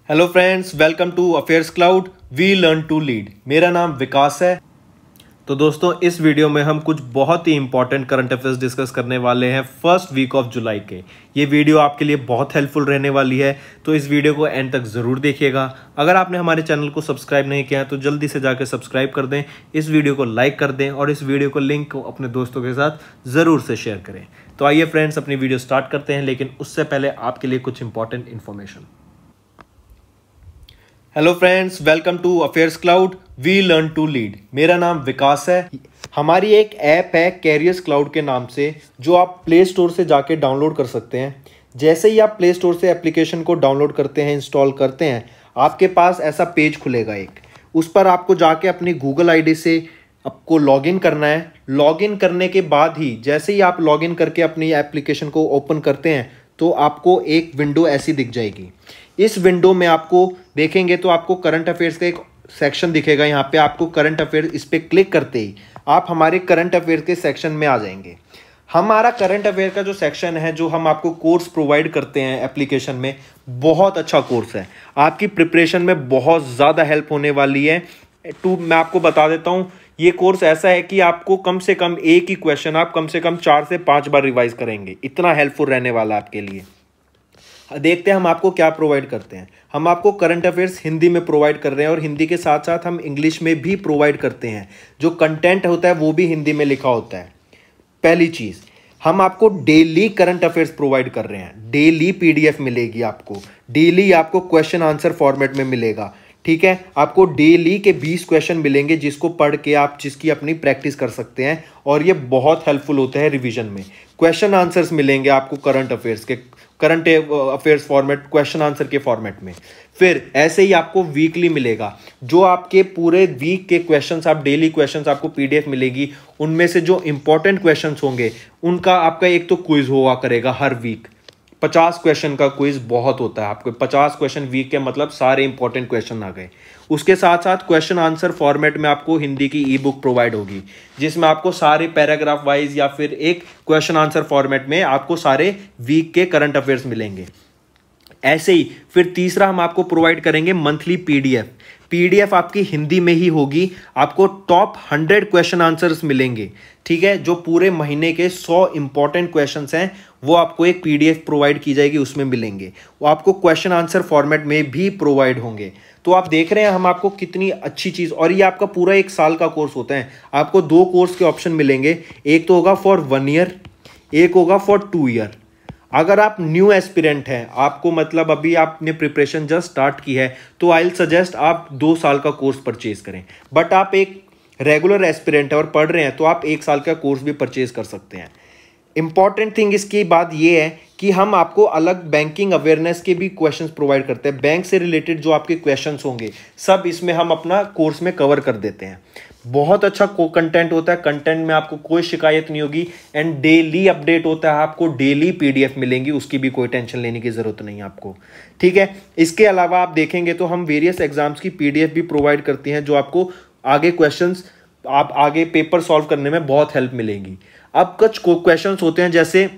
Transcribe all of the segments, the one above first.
Hello friends, welcome to Affairs Cloud. We learn to lead. मेरा नाम विकास है। तो दोस्तों, इस वीडियो में हम कुछ बहुत ही इंपॉर्टेंट करंट अफेयर्स डिस्कस करने वाले हैं फर्स्ट वीक ऑफ जुलाई के। ये वीडियो आपके लिए बहुत हेल्पफुल रहने वाली है, तो इस वीडियो को एंड तक ज़रूर देखिएगा। अगर आपने हमारे चैनल को सब्सक्राइब नहीं किया है तो जल्दी से जाकर सब्सक्राइब कर दें, इस वीडियो को लाइक कर दें और इस वीडियो को लिंक को अपने दोस्तों के साथ ज़रूर से शेयर करें। तो आइए फ्रेंड्स, अपनी वीडियो स्टार्ट करते हैं, लेकिन उससे पहले आपके लिए कुछ important information. Hello friends, welcome to Affairs Cloud. We learn to lead. मेरा नाम विकास है। हमारी एक ऐप है कैरियर्स क्लाउड के नाम से, जो आप प्ले स्टोर से जाके डाउनलोड कर सकते हैं। जैसे ही आप प्ले स्टोर से एप्लीकेशन को डाउनलोड करते हैं, इंस्टॉल करते हैं, आपके पास ऐसा पेज खुलेगा एक। उस पर आपको जाके अपनी गूगल आईडी से आपको लॉगिन करना है। लॉगिन करने के बाद ही जैसे ही आप लॉगिन करके अपनी एप्लीकेशन को ओपन करते हैं तो आपको एक विंडो ऐसी दिख जाएगी। इस विंडो में आपको देखेंगे तो आपको करंट अफेयर्स का एक सेक्शन दिखेगा। यहाँ पे आपको करंट अफेयर्स, इस पर क्लिक करते ही आप हमारे करंट अफेयर्स के सेक्शन में आ जाएंगे। हमारा करंट अफेयर का जो सेक्शन है, जो हम आपको कोर्स प्रोवाइड करते हैं एप्लीकेशन में, बहुत अच्छा कोर्स है। आपकी प्रिपरेशन में बहुत ज़्यादा हेल्प होने वाली है। मैं आपको बता देता हूँ, ये कोर्स ऐसा है कि आपको कम से कम एक ही क्वेश्चन आप कम से कम 4 से 5 बार रिवाइज करेंगे। इतना हेल्पफुल रहने वाला है आपके लिए। देखते हैं हम आपको क्या प्रोवाइड करते हैं। हम आपको करंट अफेयर्स हिंदी में प्रोवाइड कर रहे हैं और हिंदी के साथ साथ हम इंग्लिश में भी प्रोवाइड करते हैं। जो कंटेंट होता है वो भी हिंदी में लिखा होता है। पहली चीज़, हम आपको डेली करंट अफेयर्स प्रोवाइड कर रहे हैं। डेली पीडीएफ मिलेगी आपको, डेली आपको क्वेश्चन आंसर फॉर्मेट में मिलेगा। ठीक है, आपको डेली के 20 क्वेश्चन मिलेंगे, जिसको पढ़ के आप जिसकी अपनी प्रैक्टिस कर सकते हैं, और ये बहुत हेल्पफुल होता है रिवीजन में। क्वेश्चन आंसर्स मिलेंगे आपको current affairs format, question answer के फॉर्मेट में। फिर ऐसे ही आपको वीकली मिलेगा, जो आपके पूरे वीक के क्वेश्चंस, आप डेली क्वेश्चंस आपको पीडीएफ मिलेगी। उनमें से जो इंपॉर्टेंट क्वेश्चंस होंगे उनका आपका एक तो क्विज हुआ करेगा हर वीक। 50 क्वेश्चन का क्विज बहुत होता है। आपको 50 क्वेश्चन वीक के मतलब सारे इंपॉर्टेंट क्वेश्चन आ गए। उसके साथ साथ क्वेश्चन आंसर फॉर्मेट में आपको हिंदी की ई बुक प्रोवाइड होगी, जिसमें आपको सारे पैराग्राफ वाइज या फिर एक क्वेश्चन आंसर फॉर्मेट में आपको सारे वीक के करंट अफेयर्स मिलेंगे। ऐसे ही फिर तीसरा हम आपको प्रोवाइड करेंगे मंथली पीडीएफ। पीडीएफ आपकी हिंदी में ही होगी। आपको टॉप 100 क्वेश्चन आंसर्स मिलेंगे। ठीक है, जो पूरे महीने के 100 इंपॉर्टेंट क्वेश्चंस हैं वो आपको एक पीडीएफ प्रोवाइड की जाएगी, उसमें मिलेंगे। वो आपको क्वेश्चन आंसर फॉर्मेट में भी प्रोवाइड होंगे। तो आप देख रहे हैं हम आपको कितनी अच्छी चीज़, और ये आपका पूरा 1 साल का कोर्स होता है। आपको 2 कोर्स के ऑप्शन मिलेंगे, एक तो होगा फॉर 1 ईयर, एक होगा फॉर 2 ईयर। अगर आप न्यू एस्पिरेंट हैं, आपको मतलब अभी आपने प्रिपरेशन जस्ट स्टार्ट की है, तो आई विल सजेस्ट आप 2 साल का कोर्स परचेज करें। बट आप एक रेगुलर एस्पिरेंट है और पढ़ रहे हैं तो आप 1 साल का कोर्स भी परचेज कर सकते हैं। इंपॉर्टेंट थिंग इसकी बात यह है कि हम आपको अलग बैंकिंग अवेयरनेस के भी क्वेश्चंस प्रोवाइड करते हैं। बैंक से रिलेटेड जो आपके क्वेश्चंस होंगे सब इसमें हम अपना कोर्स में कवर कर देते हैं। बहुत अच्छा कंटेंट होता है। कंटेंट में आपको कोई शिकायत नहीं होगी एंड डेली अपडेट होता है। आपको डेली पीडीएफ मिलेंगी, उसकी भी कोई टेंशन लेने की जरूरत नहीं है आपको। ठीक है, इसके अलावा आप देखेंगे तो हम वेरियस एग्जाम्स की पीडीएफ भी प्रोवाइड करती हैं, जो आपको आगे क्वेश्चंस, आप आगे पेपर सॉल्व करने में बहुत हेल्प मिलेगी। अब कुछ क्वेश्चंस होते हैं जैसे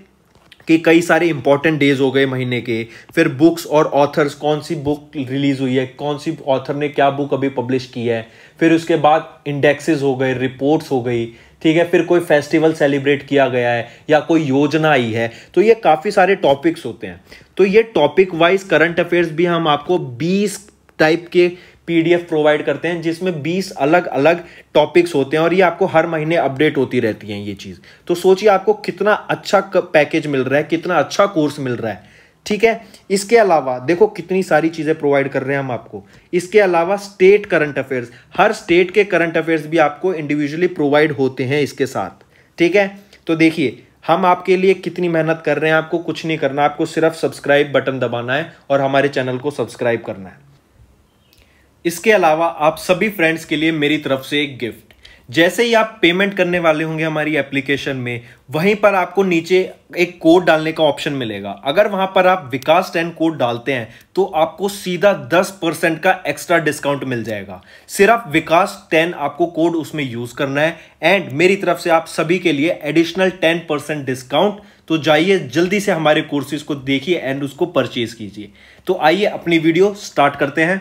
कि कई सारे इंपॉर्टेंट डेज हो गए महीने के, फिर बुक्स और ऑथर्स, कौन सी बुक रिलीज हुई है, कौन सी ऑथर ने क्या बुक अभी पब्लिश की है, फिर उसके बाद इंडेक्सेस हो गए, रिपोर्ट्स हो गई। ठीक है, फिर कोई फेस्टिवल सेलिब्रेट किया गया है या कोई योजना आई है। तो ये काफ़ी सारे टॉपिक्स होते हैं। तो ये टॉपिक वाइज करंट अफेयर्स भी हम आपको 20 टाइप के पीडीएफ प्रोवाइड करते हैं, जिसमें 20 अलग अलग टॉपिक्स होते हैं और ये आपको हर महीने अपडेट होती रहती हैं ये चीज़। तो सोचिए आपको कितना अच्छा पैकेज मिल रहा है, कितना अच्छा कोर्स मिल रहा है। ठीक है, इसके अलावा देखो कितनी सारी चीज़ें प्रोवाइड कर रहे हैं हम आपको। इसके अलावा स्टेट करंट अफेयर्स, हर स्टेट के करंट अफेयर्स भी आपको इंडिविजुअली प्रोवाइड होते हैं इसके साथ। ठीक है, तो देखिए हम आपके लिए कितनी मेहनत कर रहे हैं। आपको कुछ नहीं करना, आपको सिर्फ सब्सक्राइब बटन दबाना है और हमारे चैनल को सब्सक्राइब करना है। इसके अलावा आप सभी फ्रेंड्स के लिए मेरी तरफ से एक गिफ्ट। जैसे ही आप पेमेंट करने वाले होंगे हमारी एप्लीकेशन में, वहीं पर आपको नीचे एक कोड डालने का ऑप्शन मिलेगा। अगर वहां पर आप विकास 10 कोड डालते हैं तो आपको सीधा 10% का एक्स्ट्रा डिस्काउंट मिल जाएगा। सिर्फ विकास 10 आपको कोड उसमें यूज करना है एंड मेरी तरफ से आप सभी के लिए एडिशनल 10% डिस्काउंट तो जाइए जल्दी से हमारे कोर्सेज को देखिए एंड उसको परचेज कीजिए। तो आइए अपनी वीडियो स्टार्ट करते हैं।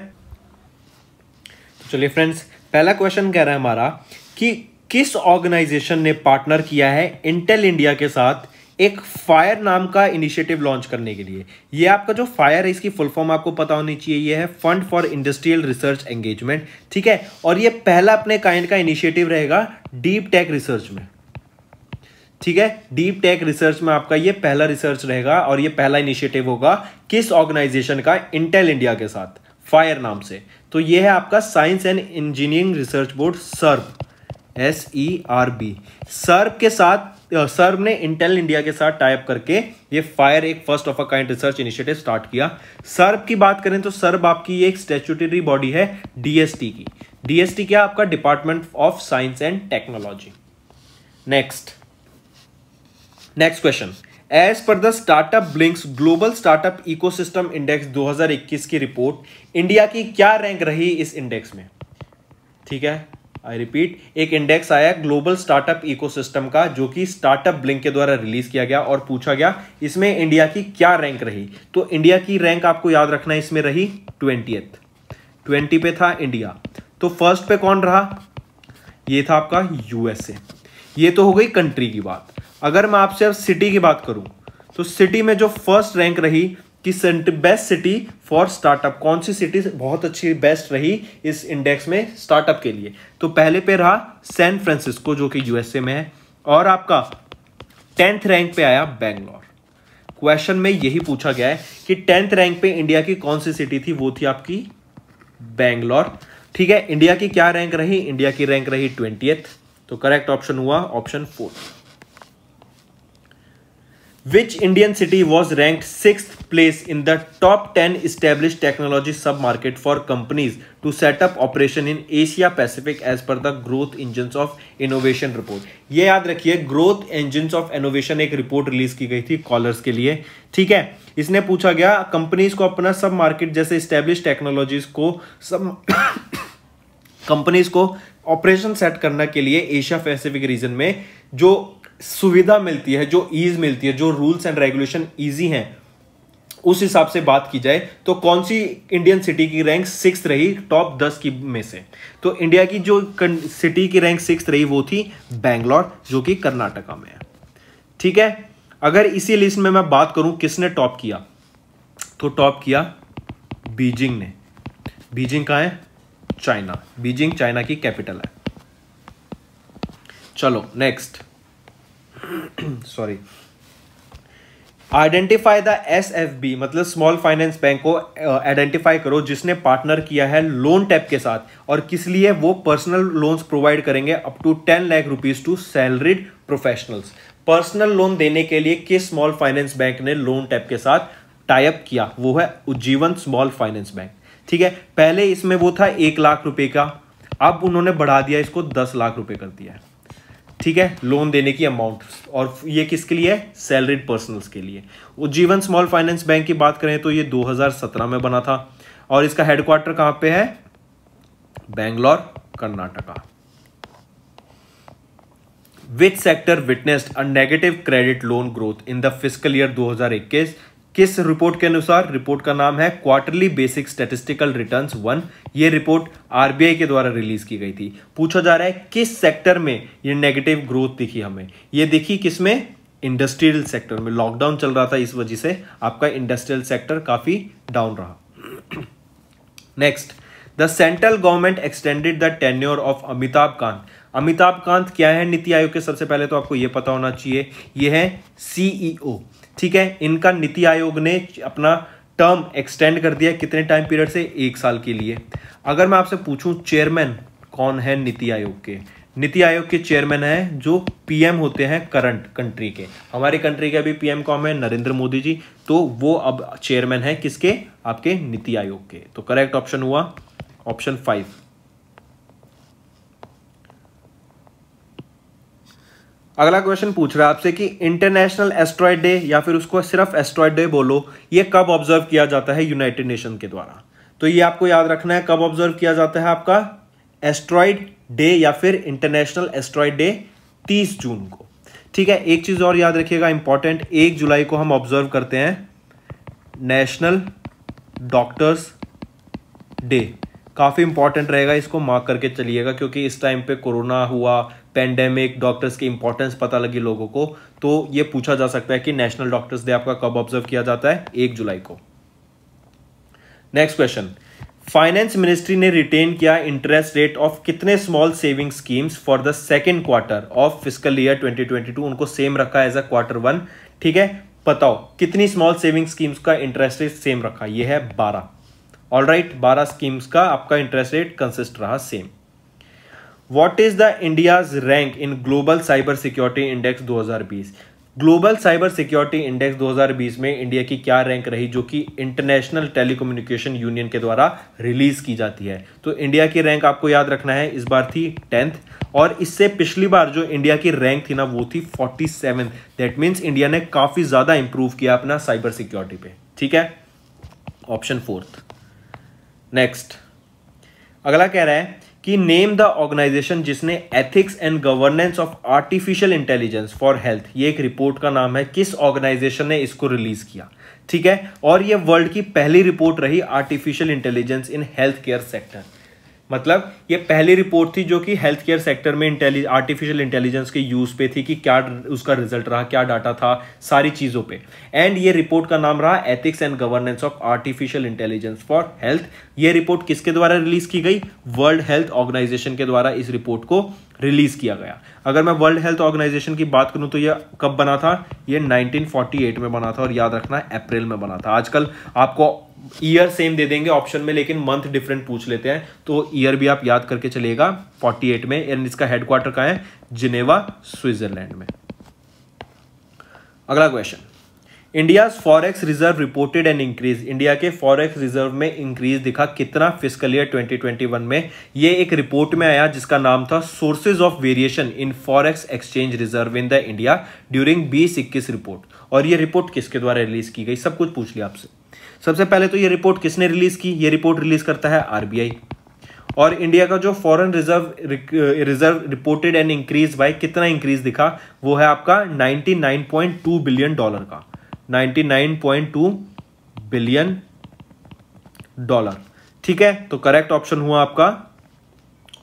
तो चलिए फ्रेंड्स, पहला क्वेश्चन कह रहा है हमारा कि किस ऑर्गेनाइजेशन ने पार्टनर किया है इंटेल इंडिया के साथ एक फायर नाम का इनिशिएटिव लॉन्च करने के लिए। ये आपका जो फायर है इसकी फुल फॉर्म आपको पता होनी चाहिए, ये है fund for industrial research engagement, ठीक है। और ये पहला अपने काइंड का इनिशिएटिव रहेगा डीप टेक रिसर्च में, ठीक है। डीप टेक रिसर्च में आपका ये पहला रिसर्च रहेगा और ये पहला इनिशिएटिव होगा किस ऑर्गेनाइजेशन का, इंटेल इंडिया के साथ, फायर नाम से। तो ये है आपका science and engineering research board, SERB, SERB। SERB के साथ, सर्ब ने इंटेल इंडिया के साथ टाइप करके ये फायर एक first of a kind research initiative start किया। सर्ब की बात करें तो सर्ब आपकी एक स्टैट्यूटरी बॉडी है DST की। DST क्या, आपका department of science and technology. Next question, as per the Startup Blink's Global Startup Ecosystem Index 2021 की रिपोर्ट, इंडिया की क्या रैंक रही इस इंडेक्स में? ठीक है, आई रिपीट, एक इंडेक्स आया ग्लोबल स्टार्टअप इकोसिस्टम का जो कि स्टार्टअप ब्लिंक के द्वारा रिलीज किया गया और पूछा गया इसमें इंडिया की क्या रैंक रही। तो इंडिया की रैंक आपको याद रखना है, इसमें रही 20 पे था इंडिया। तो फर्स्ट पे कौन रहा? ये था आपका USA। ये तो हो गई कंट्री की बात। अगर मैं आपसे अब सिटी की बात करूं तो सिटी में जो फर्स्ट रैंक रही कि बेस्ट सिटी फॉर स्टार्टअप, कौन सी सिटी बहुत अच्छी बेस्ट रही इस इंडेक्स में स्टार्टअप के लिए? तो पहले पे रहा सैन फ्रांसिस्को जो कि USA में है, और आपका 10th रैंक पे आया बेंगलोर। क्वेश्चन में यही पूछा गया है कि 10th रैंक पे इंडिया की कौन सी सिटी थी, वो थी आपकी बेंगलोर, ठीक है। इंडिया की क्या रैंक रही? इंडिया की रैंक रही 20th। तो करेक्ट ऑप्शन हुआ option 4। Which Indian city was ranked 6th place in the top 10 established technology sub-market for companies to set up operation in Asia Pacific as per the Growth Engines of Innovation report? ये याद रखिए, Growth Engines of Innovation एक report release की गई थी callers के लिए, ठीक है। इसने पूछा गया कंपनीज को अपना सब मार्केट जैसे स्टैब्लिश टेक्नोलॉजीज को सब कंपनीज को ऑपरेशन सेट करने के लिए एशिया पैसिफिक रीजन में जो सुविधा मिलती है, जो ईज मिलती है, जो रूल्स एंड रेगुलेशन इजी हैं, उस हिसाब से बात की जाए तो कौन सी इंडियन सिटी की रैंक 6th रही टॉप 10 की में से? तो इंडिया की जो सिटी की रैंक 6th रही वो थी बेंगलोर जो कि कर्नाटका में है, ठीक है। अगर इसी लिस्ट में मैं बात करूं किसने टॉप किया, तो टॉप किया बीजिंग ने। बीजिंग कहां है? चाइना। बीजिंग चाइना की कैपिटल है। चलो next, sorry, identify the SFB, मतलब स्मॉल फाइनेंस बैंक को आइडेंटिफाई करो जिसने पार्टनर किया है लोन टैप के साथ, और किस लिए? वो पर्सनल लोन्स प्रोवाइड करेंगे up to 10 lakh rupees to salaried professionals. Personal loan देने के लिए किस स्मॉल फाइनेंस बैंक ने लोन टैप के साथ टाई अप किया? वो है उज्जीवन स्मॉल फाइनेंस बैंक, ठीक है। पहले इसमें वो था 1 लाख रुपए का, अब उन्होंने बढ़ा दिया इसको 10 लाख रुपए कर दिया है, ठीक है, लोन देने की अमाउंट। और ये किसके लिए है? सैलरीड पर्सनल्स के लिए। उज्जीवन स्मॉल फाइनेंस बैंक की बात करें तो ये 2017 में बना था और इसका हेडक्वार्टर कहां पे है? Bangalore, Karnataka. Which sector witnessed a negative credit loan growth in the fiscal year 2021? किस रिपोर्ट के अनुसार? रिपोर्ट का नाम है क्वार्टरली बेसिक स्टैटिस्टिकल रिटर्न्स 1। ये रिपोर्ट RBI के द्वारा रिलीज की गई थी। पूछा जा रहा है किस सेक्टर में ये नेगेटिव ग्रोथ दिखी हमें? ये दिखी किसमें? इंडस्ट्रियल सेक्टर में। लॉकडाउन चल रहा था, इस वजह से आपका इंडस्ट्रियल सेक्टर काफी डाउन रहा। Next, the central government extended the tenure of Amitabh Kant. Amitabh Kant क्या है नीति आयोग के? सबसे पहले तो आपको यह पता होना चाहिए, ये है CEO, ठीक है। इनका नीति आयोग ने अपना टर्म एक्सटेंड कर दिया, कितने टाइम पीरियड से? 1 साल के लिए। अगर मैं आपसे पूछूं चेयरमैन कौन है नीति आयोग के? नीति आयोग के चेयरमैन है जो PM होते हैं करंट कंट्री के। हमारी कंट्री के अभी PM कौन है? नरेंद्र मोदी जी। तो वो अब चेयरमैन है किसके? आपके नीति आयोग के। तो करेक्ट ऑप्शन हुआ ऑप्शन 5। अगला क्वेश्चन पूछ रहा है आपसे कि इंटरनेशनल एस्ट्रॉयड डे, या फिर उसको सिर्फ एस्ट्रॉयड डे बोलो, ये कब ऑब्जर्व किया जाता है यूनाइटेड नेशन के द्वारा? तो ये आपको याद रखना है, कब ऑब्जर्व किया जाता है आपका एस्ट्रॉयड डे या फिर इंटरनेशनल एस्ट्रॉयड डे? 30 जून को, ठीक है, एक चीज और याद रखिएगा इंपॉर्टेंट, 1 जुलाई को हम ऑब्जर्व करते हैं नेशनल डॉक्टर्स डे। काफी इंपॉर्टेंट रहेगा, इसको मार्क करके चलिएगा, क्योंकि इस टाइम पे कोरोना हुआ, पेंडेमिक, डॉक्टर्स की इंपॉर्टेंस पता लगी लोगों को, तो ये पूछा जा सकता है कि नेशनल डॉक्टर्स डे आपका कब ऑब्जर्व किया जाता है, 1 जुलाई को। नेक्स्ट क्वेश्चन, फाइनेंस मिनिस्ट्री ने रिटेन किया इंटरेस्ट रेट ऑफ कितने small saving schemes for the second quarter of fiscal year 2022? उनको सेम रखा एज अ Q1। ठीक है, बताओ कितनी स्मॉल सेविंग स्कीम्स का इंटरेस्ट रेट सेम रखा? ये है 12। ऑलराइट, 12 स्कीम्स का आपका इंटरेस्ट रेट कंसिस्ट रहा same. What is the India's rank in global cyber security index 2020? Global cyber security index 2020 में इंडिया की क्या रैंक रही, जो कि इंटरनेशनल टेलीकम्युनिकेशन यूनियन के द्वारा रिलीज की जाती है? तो इंडिया की रैंक आपको याद रखना है, इस बार थी 10th, और इससे पिछली बार जो इंडिया की रैंक थी ना वो थी 47। दैट मीन्स इंडिया ने काफी ज्यादा इंप्रूव किया अपना साइबर सिक्योरिटी पे। ठीक है, ऑप्शन 4th। नेक्स्ट, अगला कह रहा है कि नेम द ऑर्गेनाइजेशन जिसने ethics and governance of artificial intelligence for health, ये एक रिपोर्ट का नाम है, किस ऑर्गेनाइजेशन ने इसको रिलीज किया? ठीक है, और ये वर्ल्ड की पहली रिपोर्ट रही artificial intelligence in health care sector. मतलब ये पहली रिपोर्ट थी जो कि हेल्थ केयर सेक्टर में आर्टिफिशियल इंटेलिजेंस के यूज पे थी, कि क्या उसका रिजल्ट रहा, क्या डाटा था, सारी चीजों पे। एंड ये रिपोर्ट का नाम रहा ethics and governance of artificial intelligence for health. ये रिपोर्ट किसके द्वारा रिलीज की गई? वर्ल्ड हेल्थ ऑर्गेनाइजेशन के द्वारा इस रिपोर्ट को रिलीज किया गया। अगर मैं वर्ल्ड हेल्थ ऑर्गेनाइजेशन की बात करूं तो ये कब बना था? ये 1948 में बना था, और याद रखना अप्रैल में बना था। आजकल आपको ईयर सेम दे देंगे ऑप्शन में, लेकिन मंथ डिफरेंट पूछ लेते हैं, तो ईयर भी आप याद करके चलिएगा। 48 में, एंड इसका हेडक्वार्टर कहां है? जिनेवा, स्विट्जरलैंड में। अगला question, India forex reserve reported an increase. India के फॉरेक्स रिजर्व में इंक्रीज दिखा कितना फिस्कल ईयर 2021 में? ये एक रिपोर्ट में आया जिसका नाम था sources of variation in forex exchange reserve in the India during 2021 report. और ये रिपोर्ट किसके द्वारा रिलीज की गई? सब कुछ पूछ लिया आपसे। सबसे पहले तो ये रिपोर्ट किसने रिलीज की? ये रिपोर्ट रिलीज करता है आरबीआई। और इंडिया का जो foreign reserve reported and increase by कितना इंक्रीज दिखा? वो है आपका $99.2 बिलियन का, $99.2 बिलियन। ठीक है, तो करेक्ट ऑप्शन हुआ आपका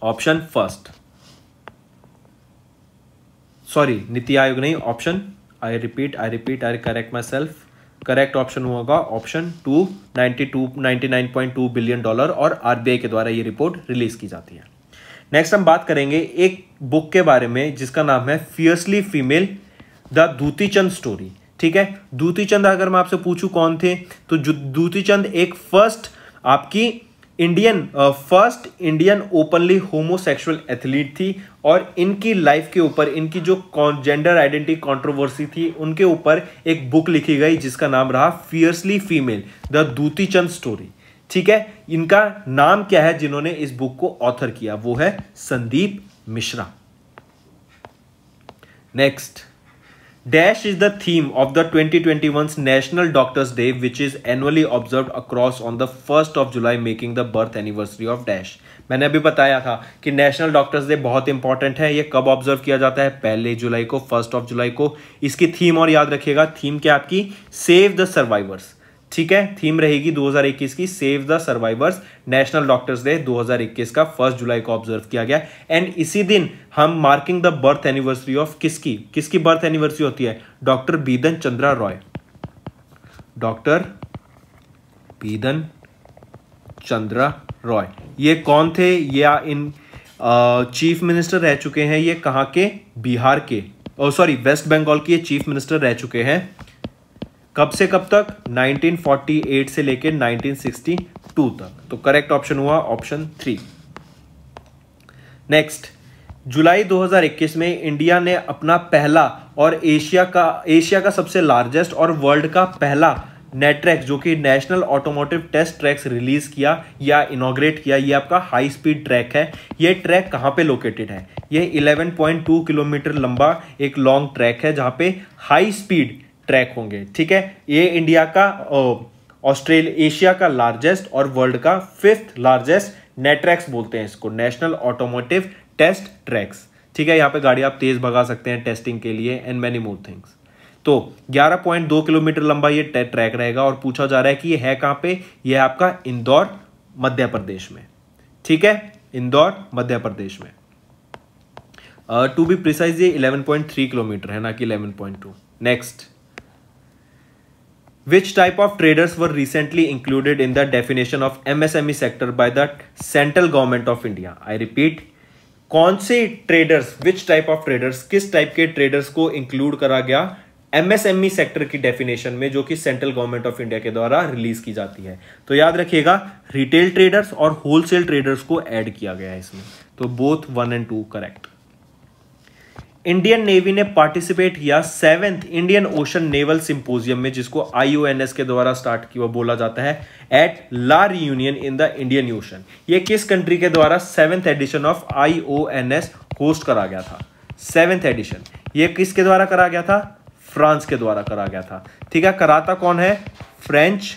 option first, sorry NITI Aayog नहीं, option, I repeat I correct my self, correct option होगा ऑप्शन 2, $99.2 बिलियन, और आरबीआई के द्वारा ये रिपोर्ट रिलीज की जाती है। नेक्स्ट हम बात करेंगे एक बुक के बारे में जिसका नाम है fiercely female, the Dutee Chand story. ठीक है, दूती चंद अगर मैं आपसे पूछूं कौन थे, तो दूती चंद एक first Indian openly homosexual athlete थी, और इनकी लाइफ के ऊपर, इनकी जो जेंडर आइडेंटिटी कंट्रोवर्सी थी, उनके ऊपर एक बुक लिखी गई जिसका नाम रहा fiercely female, the Dutee Chand story. ठीक है, इनका नाम क्या है जिन्होंने इस बुक को ऑथर किया? वो है Sandeep Mishra. Next, Dash is the theme of the 2021's National Doctors Day, which is annually observed across on the 1st of July, making the birth anniversary of Dash. मैंने अभी बताया था कि नेशनल डॉक्टर्स डे बहुत important है। ये कब observe किया जाता है? 1 जुलाई को, 1st ऑफ जुलाई को। इसकी थीम और याद रखिएगा, थीम क्या आपकी? Save the survivors. ठीक है, थीम रहेगी 2021 की save the survivors. National doctors day 2021 का 1 जुलाई को ऑब्जर्व किया गया। एंड इसी दिन हम marking the birth anniversary of किसकी बर्थ एनिवर्सरी होती है? डॉक्टर बिधन चंद्रा रॉय। डॉक्टर बिधन चंद्रा रॉय, ये कौन थे? ये इन चीफ मिनिस्टर रह चुके हैं। ये कहां के? बिहार के, सॉरी वेस्ट बंगाल के चीफ मिनिस्टर रह चुके हैं। कब से कब तक? 1948 से लेकर 1962 तक। तो करेक्ट ऑप्शन हुआ ऑप्शन 3। नेक्स्ट, जुलाई 2021 में इंडिया ने अपना पहला और एशिया का सबसे लार्जेस्ट और वर्ल्ड का पहला नेट्रैक, जो कि national automotive test tracks release किया या इनॉग्रेट किया। ये आपका हाई स्पीड ट्रैक है। ये ट्रैक कहां पे लोकेटेड है? ये 11.2 किलोमीटर लंबा एक लॉन्ग ट्रैक है जहां पे हाई स्पीड ट्रैक होंगे। ठीक है, ये इंडिया का एशिया का लार्जेस्ट और वर्ल्ड का 5th लार्जेस्ट नेट्रैक्स बोलते हैं इसको, नेशनल ऑटोमोटिव टेस्ट ट्रैक्स। ठीक है, यहाँ पे गाड़ी आप तेज भगा सकते हैं टेस्टिंग के लिए एंड मैनी मोर थिंग्स। तो 11.2 किलोमीटर लंबा ये ट्रैक रहेगा और पूछा जा रहा है कि ये है कहाँ पे, ये है आपका इंदौर मध्य प्रदेश में। ठीक है, इंदौर मध्य प्रदेश में। टू बी प्रिसाइज ये 11.3 किलोमीटर है, ना कि 11.2। Next, Which type of traders were recently included in the definition of MSME sector by the Central Government of India? I repeat, कौन से traders, which type of traders, किस type के traders को include करा गया MSME सेक्टर की definition में, जो कि सेंट्रल गवर्नमेंट ऑफ इंडिया के द्वारा रिलीज की जाती है? तो याद रखिएगा, रिटेल ट्रेडर्स और होलसेल ट्रेडर्स को ऐड किया गया है इसमें। तो बोथ 1 और 2 करेक्ट। इंडियन नेवी ने पार्टिसिपेट किया 7th Indian ocean naval symposium में, जिसको IONS के द्वारा स्टार्ट किया बोला जाता है, at La Reunion in the Indian Ocean. ये किस कंट्री के द्वारा 7th addition of IONS host करा गया था? 7th एडिशन ये किसके द्वारा करा गया था? फ्रांस के द्वारा करा गया था। ठीक है, कराता कौन है? फ्रेंच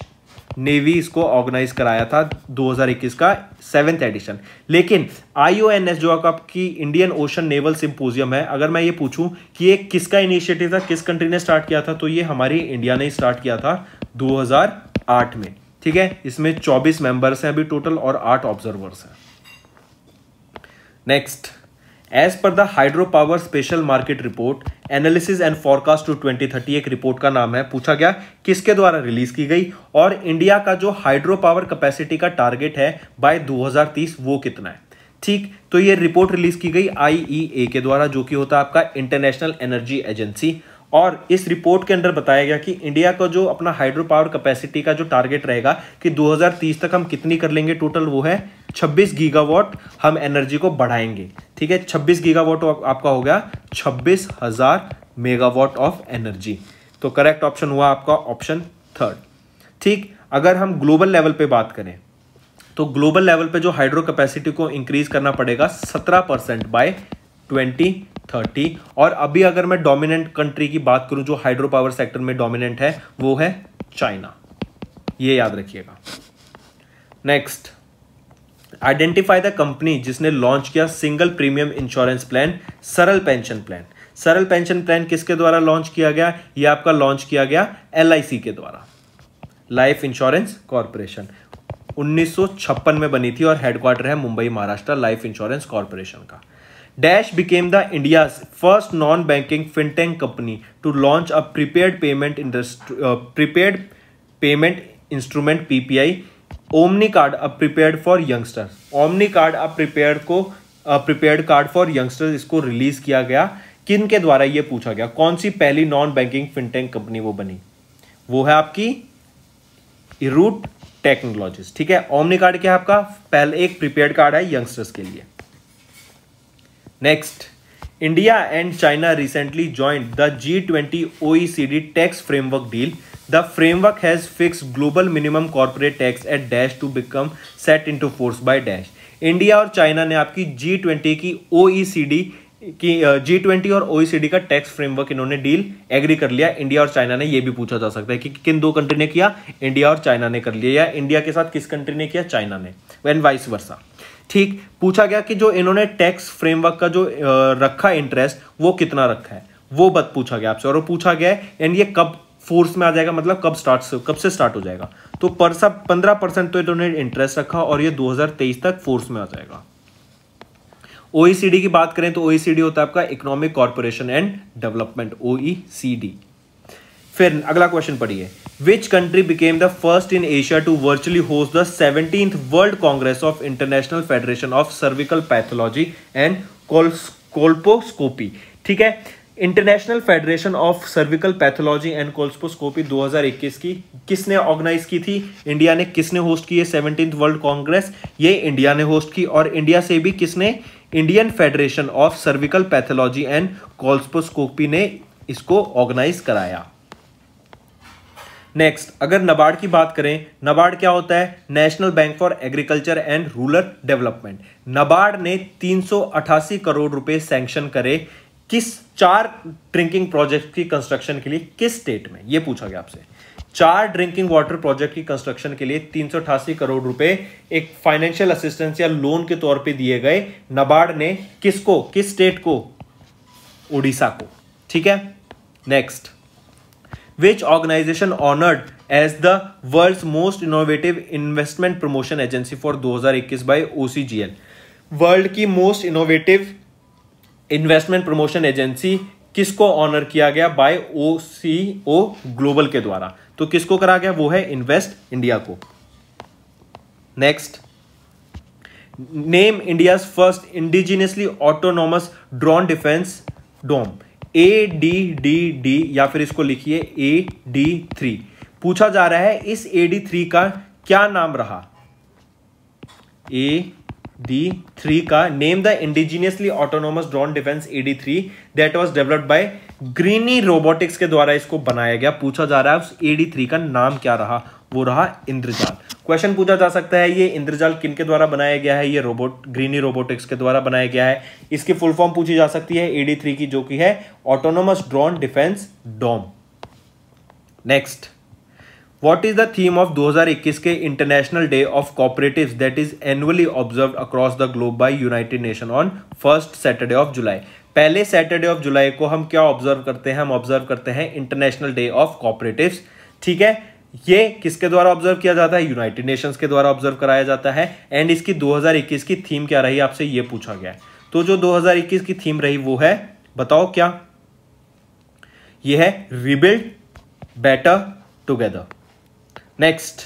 नेवी इसको ऑर्गेनाइज कराया था 2021 का 7th एडिशन। लेकिन IONS जो आपकी इंडियन ओशन नेवल सिंपोजियम है, अगर मैं ये पूछूं कि ये किसका इनिशिएटिव था, किस कंट्री ने स्टार्ट किया था, तो ये हमारी इंडिया ने स्टार्ट किया था 2008 में। ठीक है, इसमें 24 मेंबर्स हैं अभी टोटल और 8 ऑब्जर्वर्स हैं। Next, as per the hydropower special market report analysis and forecast to 2030, एक रिपोर्ट का नाम है। पूछा गया किसके द्वारा रिलीज की गई और इंडिया का जो हाइड्रो पावर कैपेसिटी का टारगेट है बाय 2030 वो कितना है? ठीक, तो ये रिपोर्ट रिलीज की गई IEA के द्वारा, जो कि होता है आपका इंटरनेशनल एनर्जी एजेंसी। और इस रिपोर्ट के अंदर बताया गया कि इंडिया का जो अपना हाइड्रो पावर कैपेसिटी का जो टारगेट रहेगा कि 2030 तक हम कितनी कर लेंगे टोटल, वो है 26 गीगावाट हम एनर्जी को बढ़ाएंगे। ठीक है, 26 गीगावाट आपका हो गया 26,000 मेगावाट ऑफ एनर्जी। तो करेक्ट ऑप्शन हुआ आपका ऑप्शन 3। ठीक, अगर हम ग्लोबल लेवल पे बात करें तो ग्लोबल लेवल पे जो हाइड्रो कैपेसिटी को इंक्रीज करना पड़ेगा 17% बाय 2030। और अभी अगर मैं डोमिनेंट कंट्री की बात करूं जो हाइड्रो पावर सेक्टर में डोमिनेंट है, वो है चाइना। ये याद रखिएगा। नेक्स्ट, आइडेंटिफाई द कंपनी जिसने लॉन्च किया सिंगल प्रीमियम इंश्योरेंस प्लान सरल पेंशन प्लान। सरल पेंशन प्लान किसके द्वारा लॉन्च किया गया? ये आपका लॉन्च किया गया LIC के द्वारा, लाइफ इंश्योरेंस कॉर्पोरेशन। 1956 में बनी थी और हेडक्वार्टर है Mumbai Maharashtra, life insurance corporation का। Dash became the India's first non banking fintech company to launch a prepaid payment instrument PPI omni card a prepared for youngsters. Omni card a prepared card for youngsters, इसको release किया गया किन के द्वारा? ये पूछा गया कौन सी पहली नॉन बैंकिंग फिनटेक कंपनी वो बनी? वो है आपकी इरूट टेक्नोलॉजीज। ठीक है, ओमनी कार्ड क्या है आपका? पहले एक प्रीपेयर्ड कार्ड है यंगस्टर्स के लिए। Next, India and China recently joint the G20 OECD tax framework deal. The framework has fixed global minimum corporate tax at dash to become set into force by dash। India और China ने आपकी G20 की G20 और OECD का tax framework इन्होंने deal agree कर लिया। India और चाइना ने, ये भी पूछा जा सकता है कि किन दो कंट्री ने किया? इंडिया और चाइना ने कर लिया, या इंडिया के साथ किस कंट्री ने किया? चाइना ने, व्हेन वाइस वर्सा। ठीक, पूछा गया कि जो इन्होंने टैक्स फ्रेमवर्क का जो रखा इंटरेस्ट वो कितना रखा है, वो बात पूछा गया आपसे। और वो पूछा गया है एंड ये कब फोर्स में आ जाएगा, मतलब कब से स्टार्ट हो जाएगा? तो 15% तो इन्होंने इंटरेस्ट रखा और ये 2023 तक फोर्स में आ जाएगा। OECD की बात करें तो OECD होता है आपका economic corporation and development, OECD। फिर अगला क्वेश्चन पढ़िए, which country became the first in Asia to virtually host the 17th World Congress of International Federation of Cervical Pathology and Colposcopy. ठीक है, International Federation of Cervical Pathology and Colposcopy 2021 की किसने organise की थी? India ने। किसने host की है 17th वर्ल्ड कांग्रेस? ये इंडिया ने होस्ट की। और इंडिया से भी किसने? Indian federation of Cervical Pathology and colposcopy ने इसको ऑर्गेनाइज कराया। नेक्स्ट, अगर नाबार्ड की बात करें, नाबार्ड क्या होता है? National bank for agriculture and rural development. NABARD ने 388 करोड़ रुपए सैंक्शन करे किस 4 ड्रिंकिंग प्रोजेक्ट की कंस्ट्रक्शन के लिए? किस स्टेट में? ये पूछा गया आपसे। 4 ड्रिंकिंग वाटर प्रोजेक्ट की कंस्ट्रक्शन के लिए 388 करोड़ रुपए एक फाइनेंशियल असिस्टेंस या लोन के तौर पे दिए गए नाबार्ड ने किसको, किस स्टेट को? उड़ीसा को। ठीक है, next, which organisation honoured as the world's most innovative investment promotion agency for 2021 by OCGL? World की most innovative investment promotion agency किसको ऑनर किया गया? बाय OCO ग्लोबल के द्वारा। तो किसको करा गया? वो है इन्वेस्ट इंडिया को। Next, name India's first indigenously autonomous drone defence dome. ADDD या फिर इसको लिखिए AD3। पूछा जा रहा है इस AD3 का क्या नाम रहा? AD3 का name the indigenously autonomous drone defence AD3 that was developed by Grene Robotics के द्वारा इसको बनाया गया। पूछा जा रहा है उस AD3 का नाम क्या रहा? वो रहा इंद्रजाल। क्वेश्चन पूछा जा सकता है ये इंद्रजाल किन के द्वारा बनाया गया है? ये ग्रीनी रोबोटिक्स के द्वारा बनाया गया है। इसकी फुल फॉर्म पूछी जा सकती है AD3 की, जो कि है autonomous drone defence dome. Next, what is the theme of 2021 के International Day of Cooperatives that is annually observed across the globe by United Nation on first Saturday of July? पहले सैटरडे ऑफ जुलाई को हम क्या observe करते हैं? हम observe करते हैं इंटरनेशनल डे ऑफ कोऑपरेटिव्स। ठीक है, ये किसके द्वारा ऑब्जर्व किया जाता है? यूनाइटेड नेशंस के द्वारा ऑब्जर्व कराया जाता है। एंड इसकी 2021 की थीम क्या रही? आपसे ये पूछा गया है। तो जो 2021 की थीम रही वो है, बताओ क्या? ये है rebuild better together. Next,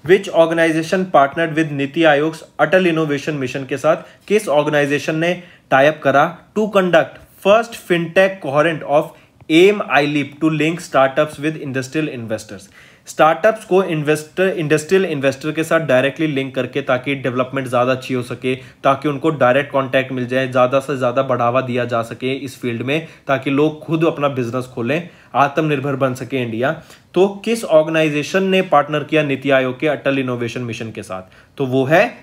which organisation partnered with NITI Aayog Atal innovation mission के साथ किस ऑर्गेनाइजेशन ने टाइप करा to conduct first fintech coherent of M ileap to link startups with industrial investors? Startups को इंडस्ट्रियल इन्वेस्टर के साथ डायरेक्टली लिंक करके, ताकि डेवलपमेंट ज़्यादा अच्छी हो सके, ताकि उनको डायरेक्ट कॉन्टैक्ट मिल जाए, ज़्यादा से ज़्यादा बढ़ावा दिया जा सके इस फील्ड में, ताकि लोग खुद अपना बिजनेस खोलें, आत्मनिर्भर बन सके इंडिया। तो किस ऑर्गेनाइजेशन ने पार्टनर किया नीति आयोग के अटल इनोवेशन मिशन के साथ? तो वो है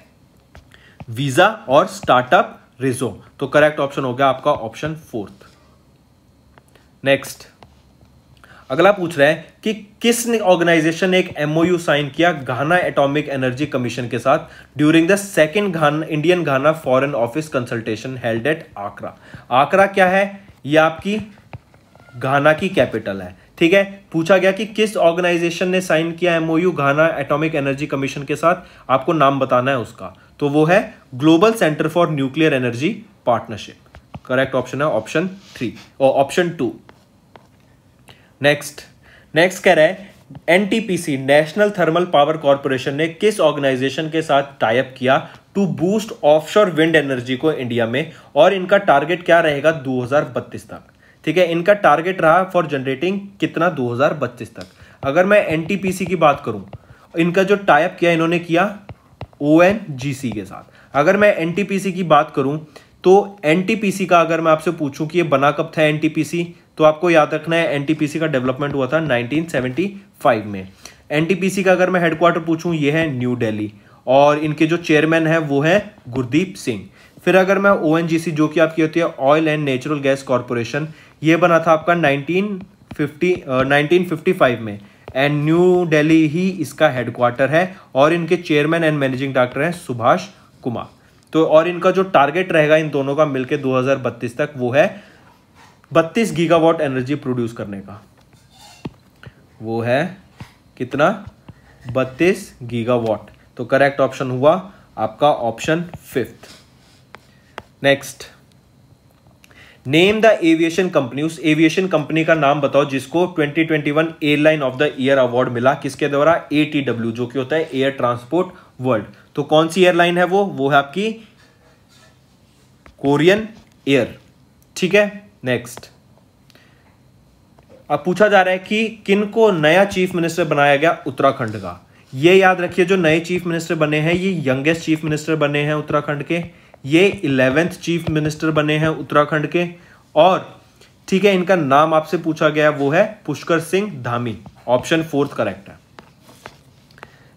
वीजा और स्टार्टअप रिजो। तो करेक्ट ऑप्शन हो गया आपका ऑप्शन 4। नेक्स्ट, अगला पूछ रहा है कि किस ऑर्गेनाइजेशन ने एक MOU साइन किया घाना एटॉमिक एनर्जी कमीशन के साथ during the second Indian Ghana foreign office consultation held at Accra? Accra क्या है? ये आपकी घाना की कैपिटल है। ठीक है, पूछा गया कि किस ऑर्गेनाइजेशन ने साइन किया MOU घाना एटॉमिक एनर्जी कमीशन के साथ, आपको नाम बताना है उसका। तो वो है Global Centre for Nuclear Energy Partnership. Correct option है ऑप्शन 3 और ऑप्शन 2। नेक्स्ट कह रहा है NTPC National Thermal Power Corporation ने किस ऑर्गेनाइजेशन के साथ टाइप किया to boost offshore wind energy को इंडिया में, और इनका टारगेट क्या रहेगा 2032 तक? ठीक है, इनका टारगेट रहा फॉर जनरेटिंग कितना 2032 तक। अगर मैं NTPC की बात करूं, इनका जो टाइप किया इन्होंने किया ONGC के साथ। अगर मैं NTPC की बात करूं तो NTPC का अगर मैं आपसे पूछूं कि ये बना कब था NTPC, तो आपको याद रखना है NTPC का डेवलपमेंट हुआ था 1975 में। NTPC का अगर मैं हेडक्वार्टर पूछूं, ये है न्यू दिल्ली, और इनके जो चेयरमैन है वो है गुरदीप सिंह। फिर अगर मैं ONGC जो कि आपकी होती है oil and natural gas corporation, ये बना था आपका 1955 में, एंड न्यू दिल्ली ही इसका हेडक्वार्टर है, और इनके चेयरमैन एंड मैनेजिंग डायरेक्टर हैं सुभाष कुमार। तो और इनका जो टारगेट रहेगा इन दोनों का मिलकर 2032 तक, वो है 32 गीगावाट एनर्जी प्रोड्यूस करने का। वो है कितना? 32 गीगावाट। तो करेक्ट ऑप्शन हुआ आपका option 5। Next, name the aviation company. उस एविएशन कंपनी का नाम बताओ जिसको 2021 airline of the year award मिला। किसके द्वारा? ATW, जो कि होता है एयर ट्रांसपोर्ट वर्ल्ड। तो कौन सी एयरलाइन है वो है आपकी कोरियन एयर। ठीक है, नेक्स्ट, अब पूछा जा रहा है कि किनको नया चीफ मिनिस्टर बनाया गया उत्तराखंड का। ये याद रखिए, जो नए चीफ मिनिस्टर बने हैं ये यंगेस्ट चीफ मिनिस्टर बने हैं उत्तराखंड के, ये 11th चीफ मिनिस्टर बने हैं उत्तराखंड के, और ठीक है, इनका नाम आपसे पूछा गया वो है पुष्कर सिंह धामी। ऑप्शन 4 करेक्ट है।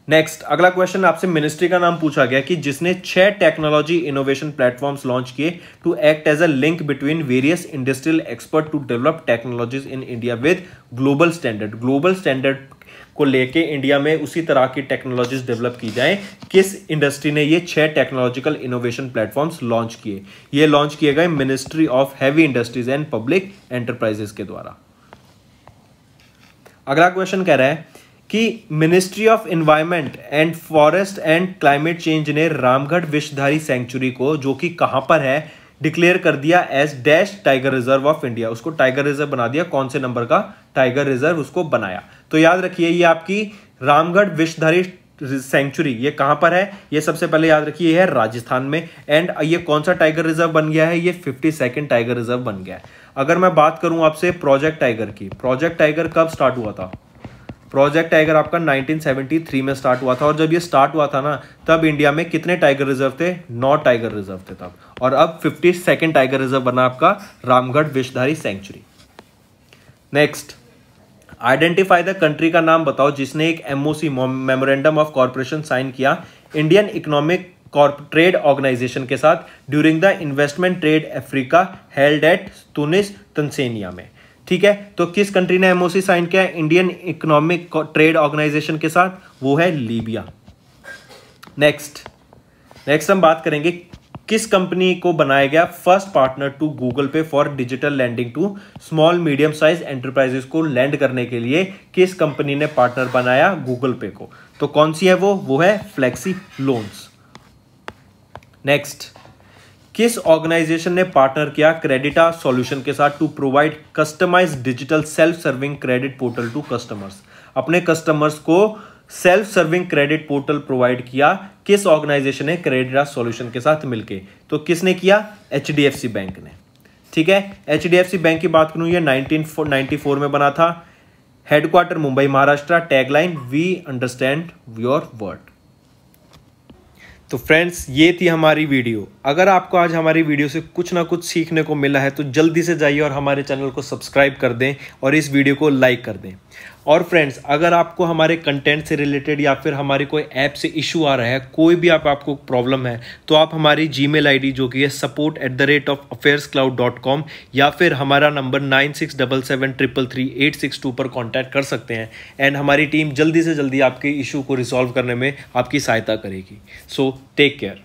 नेक्स्ट, अगला क्वेश्चन आपसे मिनिस्ट्री का नाम पूछा गया कि जिसने 6 टेक्नोलॉजी इनोवेशन प्लेटफॉर्म्स लॉन्च किए to act as a link between various industrial expert to develop technologies in India with global standard. Global standard को लेके इंडिया में उसी तरह की टेक्नोलॉजीज डेवलप की जाए। किस इंडस्ट्री ने ये 6 टेक्नोलॉजिकल इनोवेशन प्लेटफॉर्म्स लॉन्च किए? ये लॉन्च किए गए ministry of heavy industries and public enterprises के द्वारा। अगला क्वेश्चन कह रहा है कि ministry of environment and forest and climate change ने रामगढ़ विषधारी सेंचुरी को, जो कि कहां पर है, डिक्लेयर कर दिया as dash tiger reserve of India. उसको टाइगर रिजर्व बना दिया। कौन से नंबर का टाइगर रिजर्व उसको बनाया? तो याद रखिए ये आपकी रामगढ़ विषधारी सेंचुरी ये कहां पर है? ये सबसे पहले याद रखिए है राजस्थान में। एंड ये कौन सा टाइगर रिजर्व बन गया है? ये 52nd टाइगर रिजर्व बन गया है। अगर मैं बात करूं आपसे प्रोजेक्ट टाइगर की, प्रोजेक्ट टाइगर कब स्टार्ट हुआ था? प्रोजेक्ट टाइगर आपका 1973 में स्टार्ट हुआ था। और जब ये स्टार्ट हुआ था ना, तब इंडिया में कितने टाइगर रिजर्व थे? 9 टाइगर रिजर्व थे तब। और अब 52nd टाइगर रिजर्व बना आपका Ramgarh Vishdhari sanctuary. Next, identify the country का नाम बताओ जिसने एक MOC memorandum of corporation sign किया इंडियन इकोनॉमिक ट्रेड ऑर्गेनाइजेशन के साथ during the investment trade Africa held at Tunis Tanzania में। ठीक है, तो किस कंट्री ने MOC साइन किया इंडियन इकोनॉमिक ट्रेड ऑर्गेनाइजेशन के साथ? वो है लीबिया। नेक्स्ट हम बात करेंगे किस कंपनी को बनाया गया first partner to Google Pay for digital lending to small medium size enterprises को लैंड करने के लिए किस कंपनी ने पार्टनर बनाया गूगल पे को? तो कौन सी है वो है फ्लेक्सी लोन्स। नेक्स्ट, किस ऑर्गेनाइजेशन ने पार्टनर किया क्रेडिटा सॉल्यूशन के साथ to provide customised digital self serving credit portal to customers? अपने कस्टमर्स को self serving credit portal provide किया किस ऑर्गेनाइजेशन ने क्रेडिटा सॉल्यूशन के साथ मिलके? तो किसने किया? HDFC बैंक ने। ठीक है, HDFC बैंक की बात करूं, ये 1994 में बना था। Headquarter Mumbai Maharashtra. Tagline we understand your world. तो फ्रेंड्स, ये थी हमारी वीडियो। अगर आपको आज हमारी वीडियो से कुछ ना कुछ सीखने को मिला है तो जल्दी से जाइए और हमारे चैनल को सब्सक्राइब कर दें और इस वीडियो को लाइक कर दें। और फ्रेंड्स, अगर आपको हमारे कंटेंट से रिलेटेड या फिर हमारी कोई ऐप से इशू आ रहा है, कोई भी आपको प्रॉब्लम है, तो आप हमारी जीमेल आईडी जो कि है support@affairscloud.com या फिर हमारा नंबर 9677333862 पर कॉन्टैक्ट कर सकते हैं। एंड हमारी टीम जल्दी से जल्दी आपके इशू को रिजॉल्व करने में आपकी सहायता करेगी। So take care.